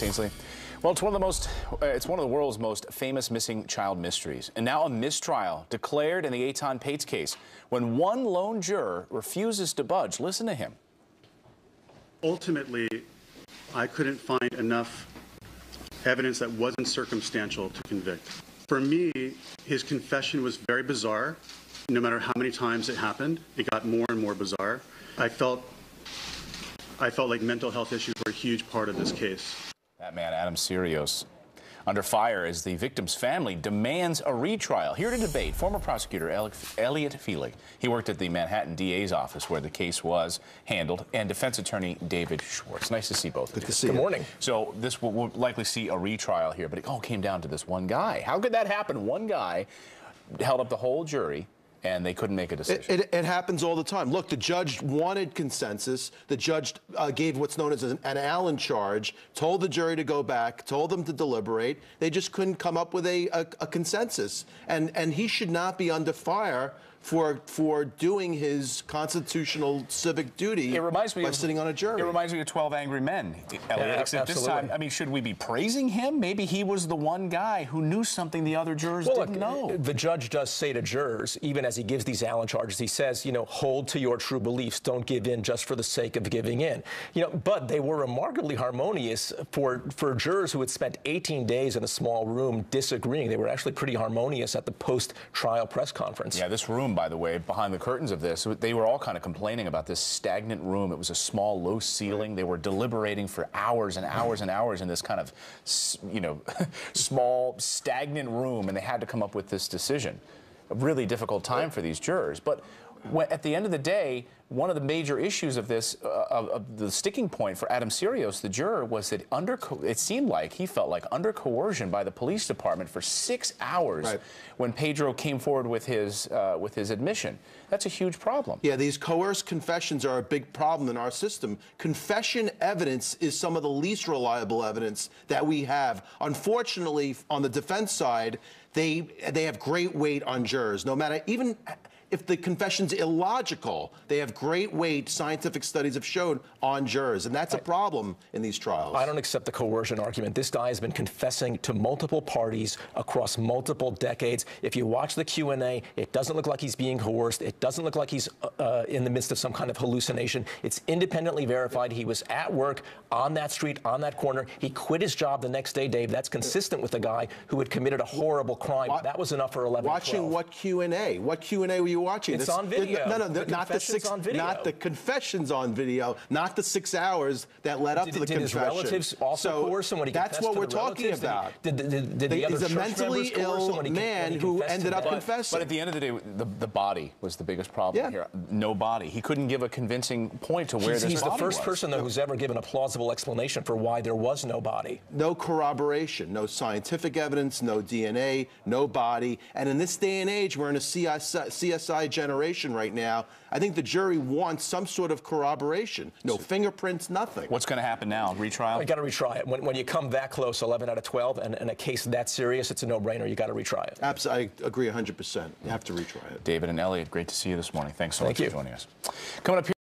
Thanks, Ainsley. Well, it's one of the world's most famous missing child mysteries. And now a mistrial declared in the Etan Patz case when one lone juror refuses to budge. Listen to him. Ultimately, I couldn't find enough evidence that wasn't circumstantial to convict. For me, his confession was very bizarre. No matter how many times it happened, it got more and more bizarre. I felt like mental health issues were a huge part of this case. That man, Adam Serios, under fire as the victim's family demands a retrial. Here to debate, former prosecutor Elliot Felig. He worked at the Manhattan DA's office where the case was handled, and defense attorney David Schwartz. Nice to see both of you. Good to see you. Good morning. So this will likely see a retrial here, but it all came down to this one guy. How could that happen? One guy held up the whole jury, and they couldn't make a decision. It happens all the time. Look, the judge wanted consensus. The judge gave what's known as an Allen charge, told the jury to go back, told them to deliberate. They just couldn't come up with a consensus. And he should not be under fire for doing his constitutional civic duty by sitting on a jury. It reminds me of 12 Angry Men, Elliot. Yeah, except this time, I mean, should we be praising him? Maybe he was the one guy who knew something the other jurors didn't know. The judge does say to jurors, even as he gives these Allen charges, he says, you know, hold to your true beliefs. Don't give in just for the sake of giving in. You know, but they were remarkably harmonious for jurors who had spent 18 days in a small room disagreeing. They were actually pretty harmonious at the post-trial press conference. Yeah, this room, by the way, behind the curtains of this, they were all kind of complaining about this stagnant room. It was a small, low ceiling. They were deliberating for hours and hours and hours in this kind of, you know, small, stagnant room, and they had to come up with this decision. A really difficult time for these jurors. But at the end of the day, one of the major issues of this, of the sticking point for Adam Serios, the juror, was that it seemed like he felt like under coercion by the police department for 6 hours when Pedro came forward with his admission. That's a huge problem. Yeah, these coerced confessions are a big problem in our system. Confession evidence is some of the least reliable evidence that we have. Unfortunately, on the defense side, they have great weight on jurors. No matter, even if the confession's illogical, they have great weight, scientific studies have shown, on jurors. And that's a problem in these trials. I don't accept the coercion argument. This guy has been confessing to multiple parties across multiple decades. If you watch the Q&A, it doesn't look like he's being coerced. It doesn't look like he's in the midst of some kind of hallucination. It's independently verified. He was at work on that street, on that corner. He quit his job the next day, Dave. That's consistent with a guy who had committed a horrible crime. That was enough for 11 Watching 12. what Q&A? What Q&A were you watching? It's on video. No, not the confessions on video, not the 6 hours that led up to the confession. Did his relatives also coerce him when he confessed to the relatives? That's what we're talking about. Did the other He's a mentally ill man who ended up confessing. But at the end of the day, the body was the biggest problem here. No body. He couldn't give a convincing point to where this body was. He's the first person, though, who's ever given a plausible explanation for why there was no body. No corroboration, no scientific evidence, no DNA, no body. And in this day and age, we're in a CSI generation right now. I think the jury wants some sort of corroboration. No fingerprints, nothing. What's going to happen now? Retrial? You got to retry it. When you come that close, 11 out of 12, and a case that serious, it's a no-brainer. You got to retry it. Absolutely, I agree 100%. You have to retry it. David and Elliot, great to see you this morning. Thanks so much for joining us. Coming up here.